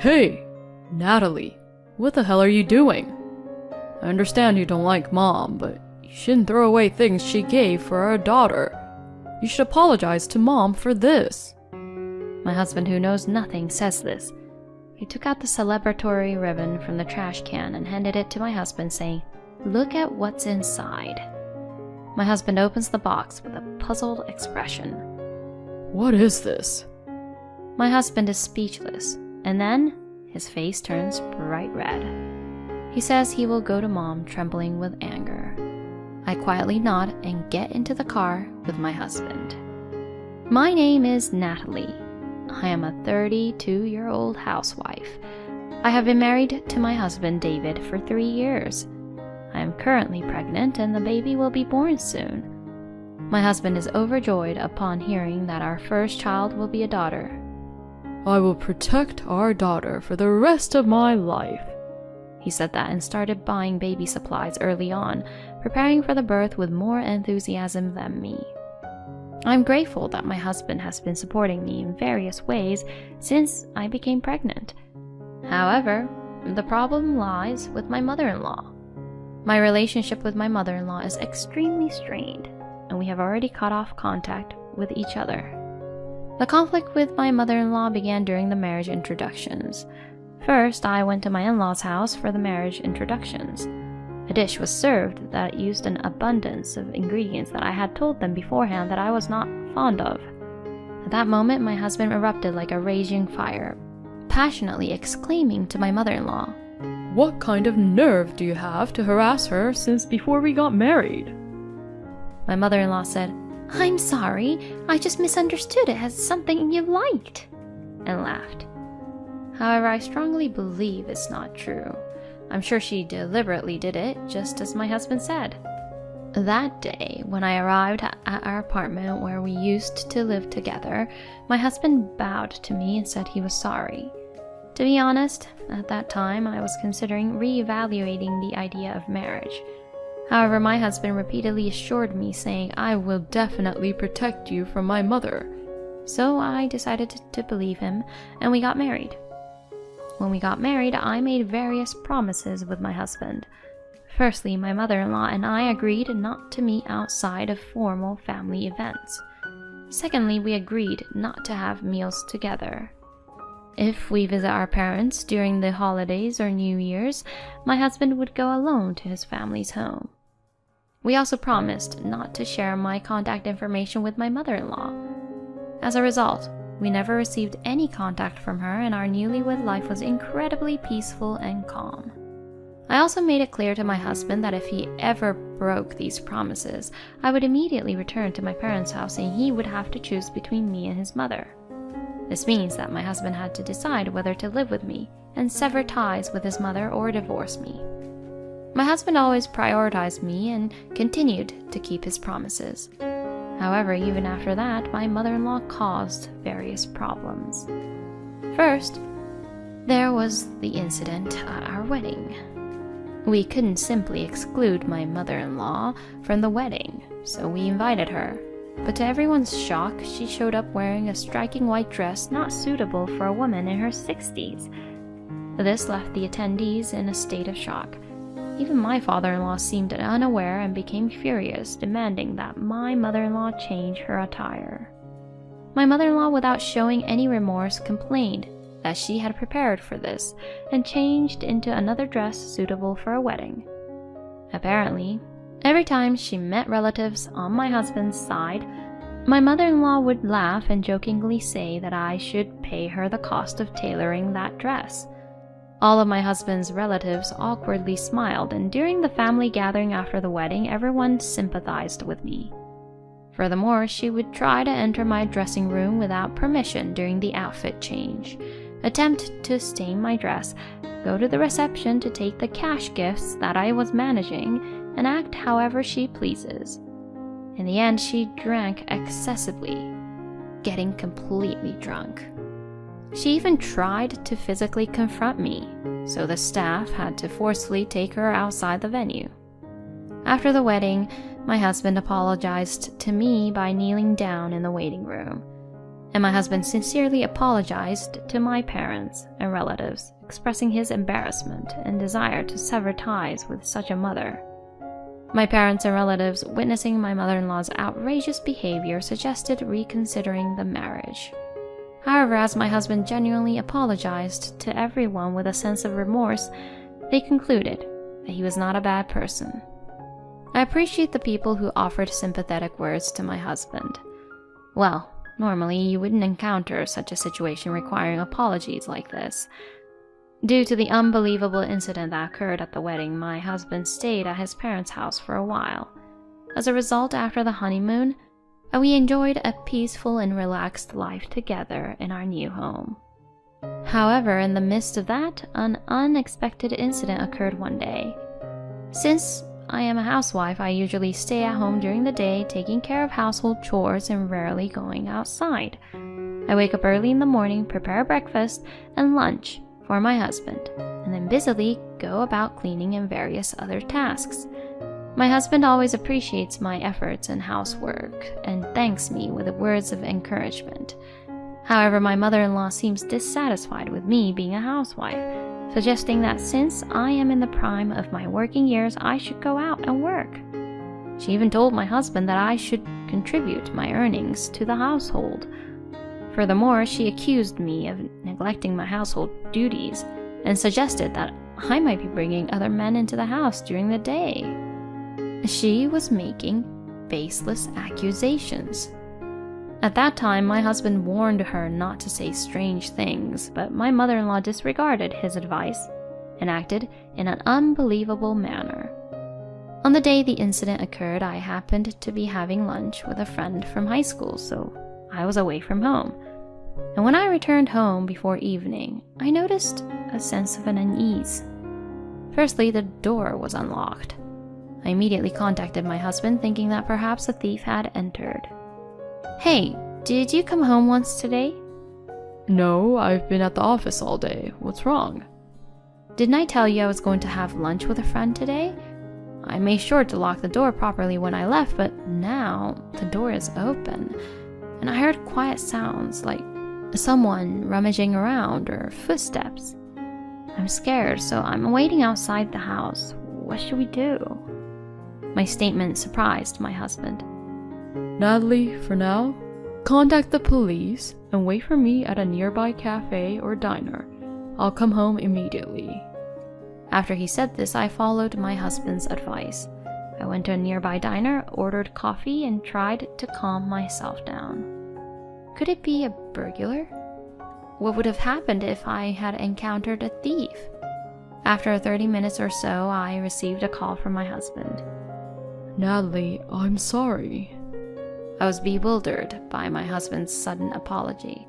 Hey, Natalie, what the hell are you doing? I understand you don't like Mom, but you shouldn't throw away things she gave for our daughter. You should apologize to Mom for this. My husband, who knows nothing, says this. He took out the celebratory ribbon from the trash can and handed it to my husband, saying, "Look at what's inside." My husband opens the box with a puzzled expression. What is this? My husband is speechless, and then his face turns bright red. He says he will go to Mom, trembling with anger. I quietly nod and get into the car with my husband. My name is Natalie. I am a 32-year-old housewife. I have been married to my husband David for 3 years. I am currently pregnant and the baby will be born soon. My husband is overjoyed upon hearing that our first child will be a daughter. I will protect our daughter for the rest of my life. He said that and started buying baby supplies early on, preparing for the birth with more enthusiasm than me. I'm grateful that my husband has been supporting me in various ways since I became pregnant. However, the problem lies with my mother-in-law. My relationship with my mother-in-law is extremely strained, and we have already cut off contact with each other. The conflict with my mother-in-law began during the marriage introductions. First, I went to my in-laws' house for the marriage introductions. A dish was served that used an abundance of ingredients that I had told them beforehand that I was not fond of. At that moment, my husband erupted like a raging fire, passionately exclaiming to my mother-in-law, What kind of nerve do you have to harass her since before we got married? My mother-in-law said, "I'm sorry, I just misunderstood it as something you liked," and laughed. However, I strongly believe it's not true. I'm sure she deliberately did it, just as my husband said. That day, when I arrived at our apartment where we used to live together, my husband bowed to me and said he was sorry. To be honest, at that time I was considering re-evaluating the idea of marriage. However, my husband repeatedly assured me, saying, "I will definitely protect you from my mother." So I decided to believe him, and we got married. When we got married, I made various promises with my husband. Firstly, my mother-in-law and I agreed not to meet outside of formal family events. Secondly, we agreed not to have meals together. If we visit our parents during the holidays or New Year's, my husband would go alone to his family's home. We also promised not to share my contact information with my mother-in-law. As a result, we never received any contact from her, and our newlywed life was incredibly peaceful and calm. I also made it clear to my husband that if he ever broke these promises, I would immediately return to my parents' house and he would have to choose between me and his mother. This means that my husband had to decide whether to live with me and sever ties with his mother or divorce me. My husband always prioritized me and continued to keep his promises. However, even after that, my mother-in-law caused various problems. First, there was the incident at our wedding. We couldn't simply exclude my mother-in-law from the wedding, so we invited her. But to everyone's shock, she showed up wearing a striking white dress not suitable for a woman in her 60s. This left the attendees in a state of shock. Even my father-in-law seemed unaware and became furious, demanding that my mother-in-law change her attire. My mother-in-law, without showing any remorse, complained that she had prepared for this and changed into another dress suitable for a wedding. Apparently, every time she met relatives on my husband's side, my mother-in-law would laugh and jokingly say that I should pay her the cost of tailoring that dress. All of my husband's relatives awkwardly smiled, and during the family gathering after the wedding, everyone sympathized with me. Furthermore, she would try to enter my dressing room without permission during the outfit change, attempt to stain my dress, go to the reception to take the cash gifts that I was managing, and act however she pleases. In the end, she drank excessively, getting completely drunk. She even tried to physically confront me, so the staff had to forcefully take her outside the venue. After the wedding, my husband apologized to me by kneeling down in the waiting room. and my husband sincerely apologized to my parents and relatives, expressing his embarrassment and desire to sever ties with such a mother. My parents and relatives, witnessing my mother-in-law's outrageous behavior, suggested reconsidering the marriage. However, as my husband genuinely apologized to everyone with a sense of remorse, they concluded that he was not a bad person. I appreciate the people who offered sympathetic words to my husband. Well, normally you wouldn't encounter such a situation requiring apologies like this. Due to the unbelievable incident that occurred at the wedding, my husband stayed at his parents' house for a while. As a result, after the honeymoon, we enjoyed a peaceful and relaxed life together in our new home. However, in the midst of that, an unexpected incident occurred one day. Since I am a housewife, I usually stay at home during the day, taking care of household chores and rarely going outside. I wake up early in the morning, prepare breakfast and lunch for my husband, and then busily go about cleaning and various other tasks. My husband always appreciates my efforts and housework and thanks me with words of encouragement. However, my mother-in-law seems dissatisfied with me being a housewife, suggesting that since I am in the prime of my working years, I should go out and work. She even told my husband that I should contribute my earnings to the household. Furthermore, she accused me of neglecting my household duties and suggested that I might be bringing other men into the house during the day. She was making baseless accusations. At that time, my husband warned her not to say strange things, but my mother-in-law disregarded his advice and acted in an unbelievable manner. On the day the incident occurred, I happened to be having lunch with a friend from high school, so I was away from home. And when I returned home before evening, I noticed a sense of an unease. Firstly, the door was unlocked. I immediately contacted my husband, thinking that perhaps a thief had entered. "Hey, did you come home once today?" No, I've been at the office all day. What's wrong? "Didn't I tell you I was going to have lunch with a friend today? I made sure to lock the door properly when I left, but now the door is open, and I heard quiet sounds like someone rummaging around or footsteps. I'm scared, so I'm waiting outside the house. What should we do?" My statement surprised my husband. Natalie, for now, contact the police and wait for me at a nearby cafe or diner. I'll come home immediately. After he said this, I followed my husband's advice. I went to a nearby diner, ordered coffee, and tried to calm myself down. Could it be a burglar? What would have happened if I had encountered a thief? After 30 minutes or so, I received a call from my husband. Natalie, I'm sorry. I was bewildered by my husband's sudden apology.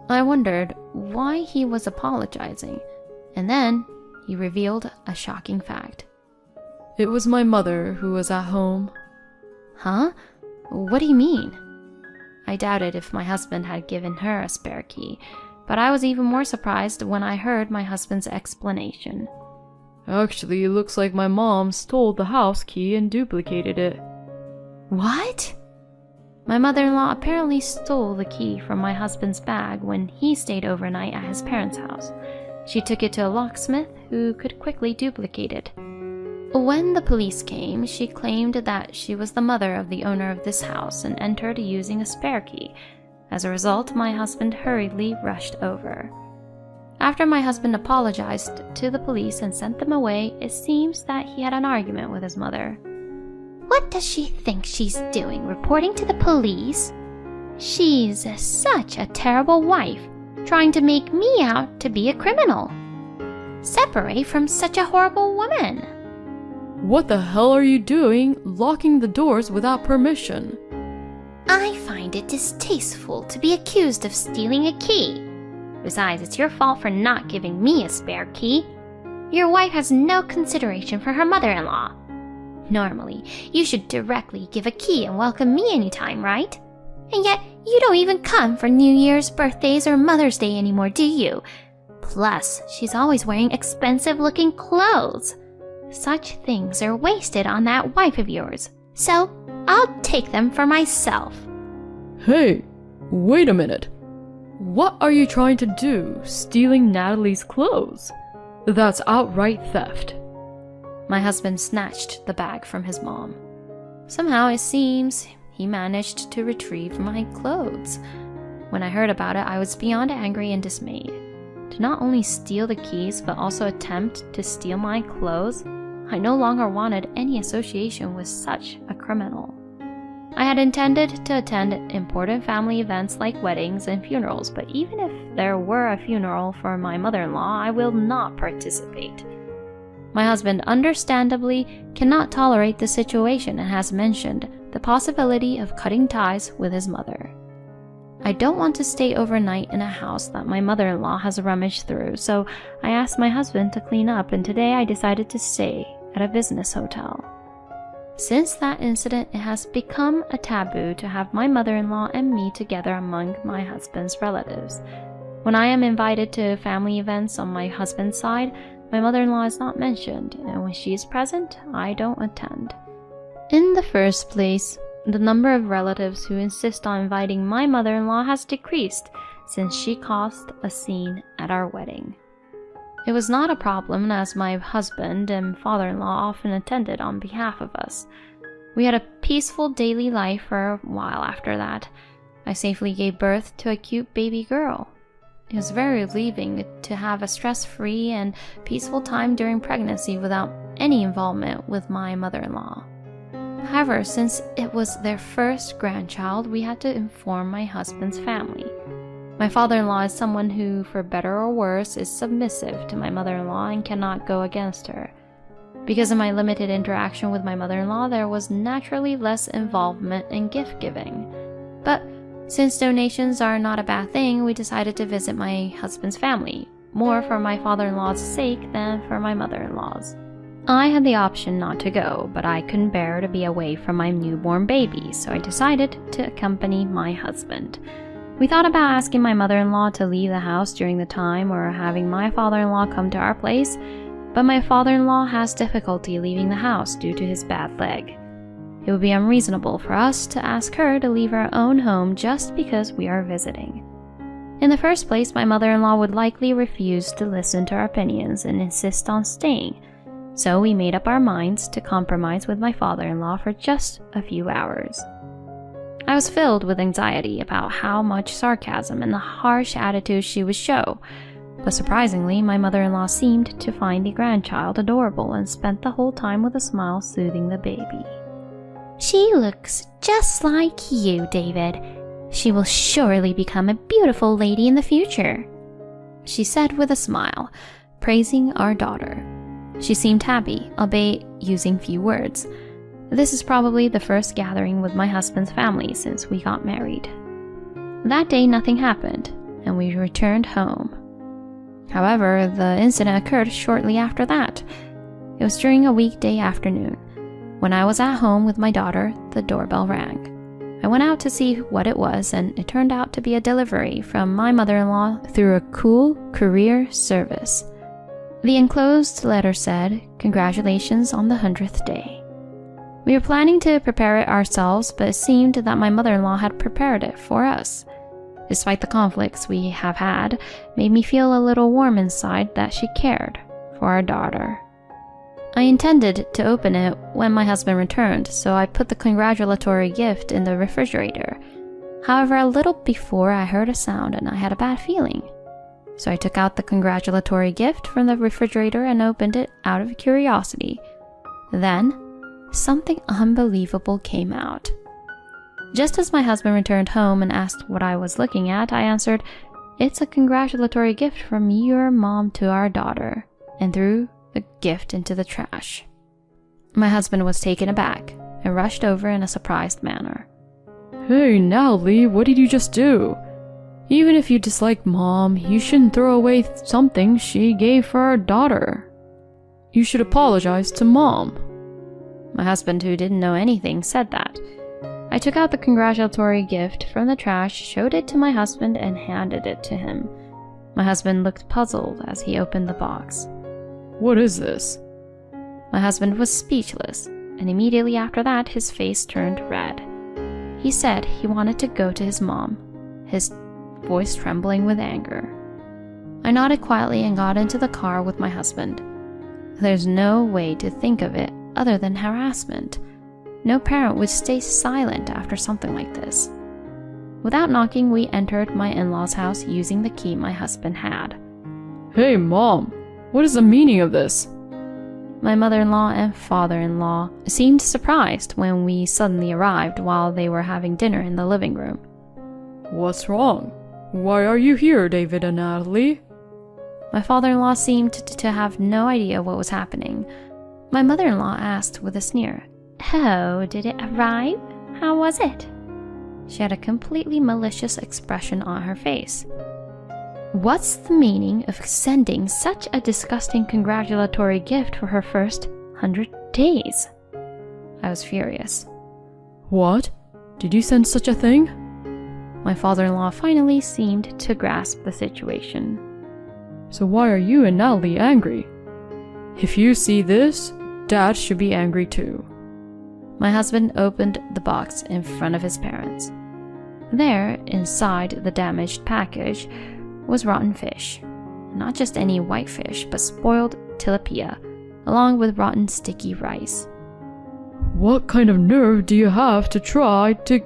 I wondered why he was apologizing, and then he revealed a shocking fact. It was my mother who was at home. Huh? What do you mean? I doubted if my husband had given her a spare key, but I was even more surprised when I heard my husband's explanation. Actually, it looks like my mom stole the house key and duplicated it. What? My mother-in-law apparently stole the key from my husband's bag when he stayed overnight at his parents' house. She took it to a locksmith who could quickly duplicate it. When the police came, she claimed that she was the mother of the owner of this house and entered using a spare key. As a result, my husband hurriedly rushed over. After my husband apologized to the police and sent them away, it seems that he had an argument with his mother. What does she think she's doing, reporting to the police? She's such a terrible wife, trying to make me out to be a criminal. Separate from such a horrible woman. What the hell are you doing, locking the doors without permission? I find it distasteful to be accused of stealing a key. Besides, it's your fault for not giving me a spare key. Your wife has no consideration for her mother-in-law. Normally, you should directly give a key and welcome me anytime, right? And yet, you don't even come for New Year's, birthdays, or Mother's Day anymore, do you? Plus, she's always wearing expensive-looking clothes. Such things are wasted on that wife of yours, so I'll take them for myself. Hey, Wait a minute. What are you trying to do, stealing Natalie's clothes? That's outright theft. My husband snatched the bag from his mom. Somehow it seems he managed to retrieve my clothes. When I heard about it, I was beyond angry and dismayed. To not only steal the keys, but also attempt to steal my clothes, I no longer wanted any association with such a criminal. I had intended to attend important family events like weddings and funerals, but even if there were a funeral for my mother-in-law, I will not participate. My husband understandably cannot tolerate the situation and has mentioned the possibility of cutting ties with his mother. I don't want to stay overnight in a house that my mother-in-law has rummaged through, so I asked my husband to clean up, and today I decided to stay at a business hotel. Since that incident, it has become a taboo to have my mother-in-law and me together among my husband's relatives. When I am invited to family events on my husband's side, my mother-in-law is not mentioned, and when she is present, I don't attend. In the first place, the number of relatives who insist on inviting my mother-in-law has decreased since she caused a scene at our wedding. It was not a problem, as my husband and father-in-law often attended on behalf of us. We had a peaceful daily life for a while after that. I safely gave birth to a cute baby girl. It was very relieving to have a stress-free and peaceful time during pregnancy without any involvement with my mother-in-law. However, since it was their first grandchild, we had to inform my husband's family. My father-in-law is someone who, for better or worse, is submissive to my mother-in-law and cannot go against her. Because of my limited interaction with my mother-in-law, there was naturally less involvement in gift-giving. But since donations are not a bad thing, we decided to visit my husband's family, more for my father-in-law's sake than for my mother-in-law's. I had the option not to go, but I couldn't bear to be away from my newborn baby, so I decided to accompany my husband. We thought about asking my mother-in-law to leave the house during the time or having my father-in-law come to our place, but my father-in-law has difficulty leaving the house due to his bad leg. It would be unreasonable for us to ask her to leave our own home just because we are visiting. In the first place, my mother-in-law would likely refuse to listen to our opinions and insist on staying, so we made up our minds to compromise with my father-in-law for just a few hours. I was filled with anxiety about how much sarcasm and the harsh attitude she would show, but surprisingly, my mother-in-law seemed to find the grandchild adorable and spent the whole time with a smile soothing the baby. She looks just like you, David. She will surely become a beautiful lady in the future, she said with a smile, praising our daughter. She seemed happy, albeit using few words. This is probably the first gathering with my husband's family since we got married. That day nothing happened, and we returned home. However, the incident occurred shortly after that. It was during a weekday afternoon. When I was at home with my daughter, the doorbell rang. I went out to see what it was, and it turned out to be a delivery from my mother-in-law through a cool courier service. The enclosed letter said, "Congratulations on the 100th day." We were planning to prepare it ourselves, but it seemed that my mother-in-law had prepared it for us. Despite the conflicts we have had, made me feel a little warm inside that she cared for our daughter. I intended to open it when my husband returned, so I put the congratulatory gift in the refrigerator. However, a little before I heard a sound and I had a bad feeling. So I took out the congratulatory gift from the refrigerator and opened it out of curiosity. Then, something unbelievable came out. Just as my husband returned home and asked what I was looking at, I answered, "It's a congratulatory gift from your mom to our daughter," and threw the gift into the trash. My husband was taken aback and rushed over in a surprised manner. Hey, Natalie, what did you just do? Even if you dislike Mom, you shouldn't throw away something she gave for our daughter. You should apologize to Mom. My husband, who didn't know anything, said that. I took out the congratulatory gift from the trash, showed it to my husband, and handed it to him. My husband looked puzzled as he opened the box. What is this? My husband was speechless, and immediately after that his face turned red. He said he wanted to go to his mom. his voice trembling with anger. I nodded quietly and got into the car with my husband. There's no way to think of it other than harassment. No parent would stay silent after something like this. Without knocking, we entered my in-laws' house using the key my husband had. Hey, Mom, what is the meaning of this? My mother-in-law and father-in-law seemed surprised when we suddenly arrived while they were having dinner in the living room. What's wrong? Why are you here, David and Natalie? My father-in-law seemed to have no idea what was happening. My mother-in-law asked with a sneer, Oh, did it arrive? How was it? She had a completely malicious expression on her face. What's the meaning of sending such a disgusting congratulatory gift for her first 100 days? I was furious. What? Did you send such a thing? My father-in-law finally seemed to grasp the situation. So why are you and Natalie angry? If you see this, Dad should be angry too. My husband opened the box in front of his parents. There, inside the damaged package, was rotten fish. Not just any white fish, but spoiled tilapia, along with rotten sticky rice. What kind of nerve do you have to try to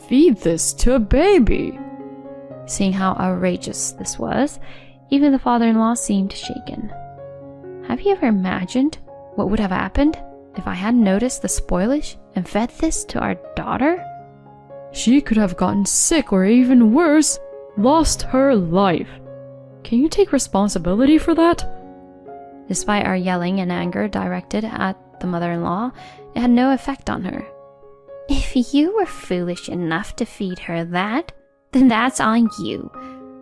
feed this to a baby? Seeing how outrageous this was, even the father-in-law seemed shaken. Have you ever imagined what would have happened if I hadn't noticed the spoilage and fed this to our daughter? She could have gotten sick or even worse, lost her life. Can you take responsibility for that? Despite our yelling and anger directed at the mother-in-law, it had no effect on her. If you were foolish enough to feed her that, then that's on you.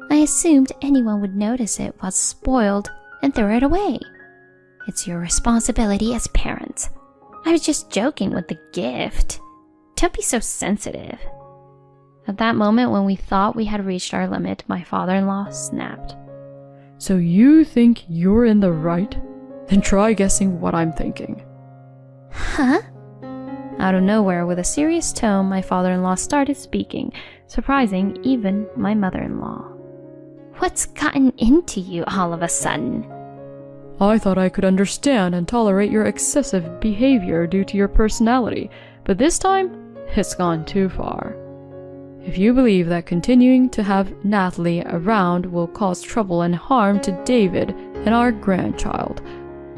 I assumed anyone would notice it was spoiled and throw it away. It's your responsibility as parents. I was just joking with the gift. Don't be so sensitive. At that moment, when we thought we had reached our limit, my father-in-law snapped. So you think you're in the right? Then try guessing what I'm thinking. Huh? Out of nowhere, with a serious tone, my father-in-law started speaking, surprising even my mother-in-law. What's gotten into you all of a sudden? I thought I could understand and tolerate your excessive behavior due to your personality, but this time, it's gone too far. If you believe that continuing to have Natalie around will cause trouble and harm to David and our grandchild,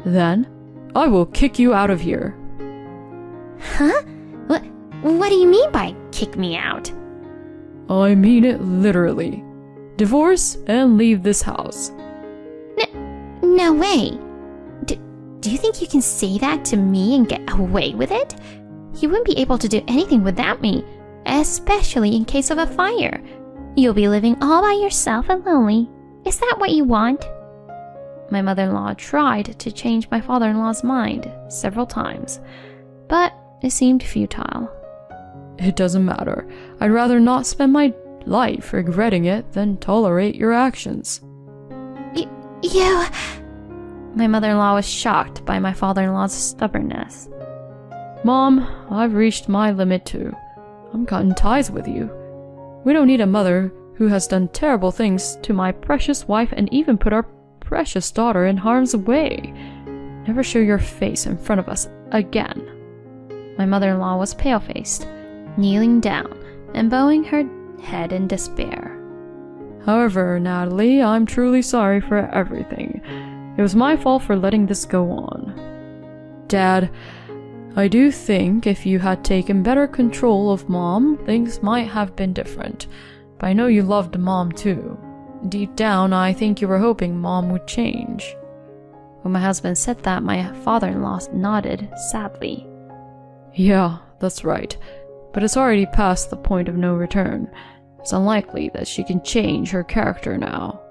then I will kick you out of here. Huh? What do you mean by kick me out? I mean it literally. Divorce and leave this house. No way. Do you think you can say that to me and get away with it? You wouldn't be able to do anything without me, especially in case of a fire. You'll be living all by yourself and lonely. Is that what you want? My mother-in-law tried to change my father-in-law's mind several times, but it seemed futile. It doesn't matter. I'd rather not spend my life regretting it than tolerate your actions. You... My mother-in-law was shocked by my father-in-law's stubbornness. Mom, I've reached my limit too. I'm cutting ties with you. We don't need a mother who has done terrible things to my precious wife and even put our precious daughter in harm's way. Never show your face in front of us again. My mother-in-law was pale-faced, kneeling down and bowing her head in despair. However, Natalie, I'm truly sorry for everything. It was my fault for letting this go on. Dad, I do think if you had taken better control of Mom, things might have been different. But I know you loved Mom too. Deep down, I think you were hoping Mom would change. When my husband said that, my father-in-law nodded sadly. Yeah, that's right. But it's already past the point of no return. It's unlikely that she can change her character now.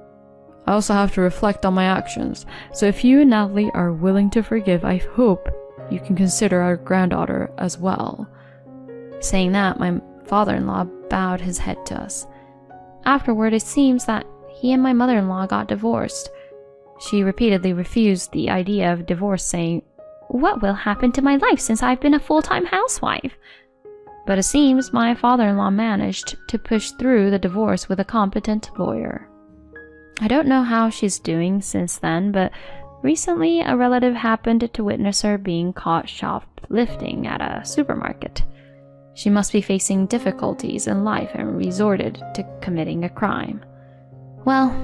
I also have to reflect on my actions, so if you and Natalie are willing to forgive, I hope you can consider our granddaughter as well. Saying that, my father-in-law bowed his head to us. Afterward, it seems that he and my mother-in-law got divorced. She repeatedly refused the idea of divorce, saying, What will happen to my life since I've been a full-time housewife? But it seems my father-in-law managed to push through the divorce with a competent lawyer. I don't know how she's doing since then, but recently a relative happened to witness her being caught shoplifting at a supermarket. She must be facing difficulties in life and resorted to committing a crime. Well,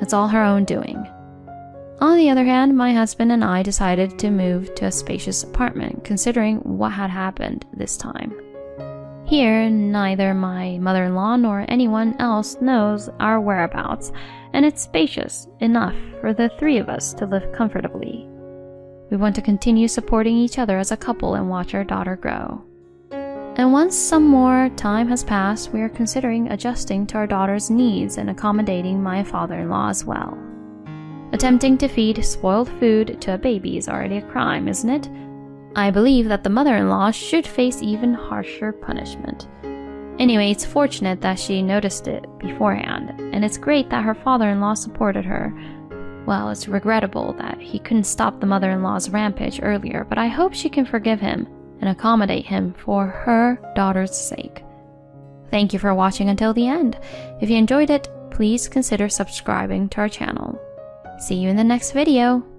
it's all her own doing. On the other hand, my husband and I decided to move to a spacious apartment, considering what had happened this time. Here, neither my mother-in-law nor anyone else knows our whereabouts, and it's spacious enough for the three of us to live comfortably. We want to continue supporting each other as a couple and watch our daughter grow. And once some more time has passed, we are considering adjusting to our daughter's needs and accommodating my father-in-law as well. Attempting to feed spoiled food to a baby is already a crime, isn't it? I believe that the mother-in-law should face even harsher punishment. Anyway, it's fortunate that she noticed it beforehand, and it's great that her father-in-law supported her. Well, it's regrettable that he couldn't stop the mother-in-law's rampage earlier, but I hope she can forgive him and accommodate him for her daughter's sake. Thank you for watching until the end. If you enjoyed it, please consider subscribing to our channel. See you in the next video.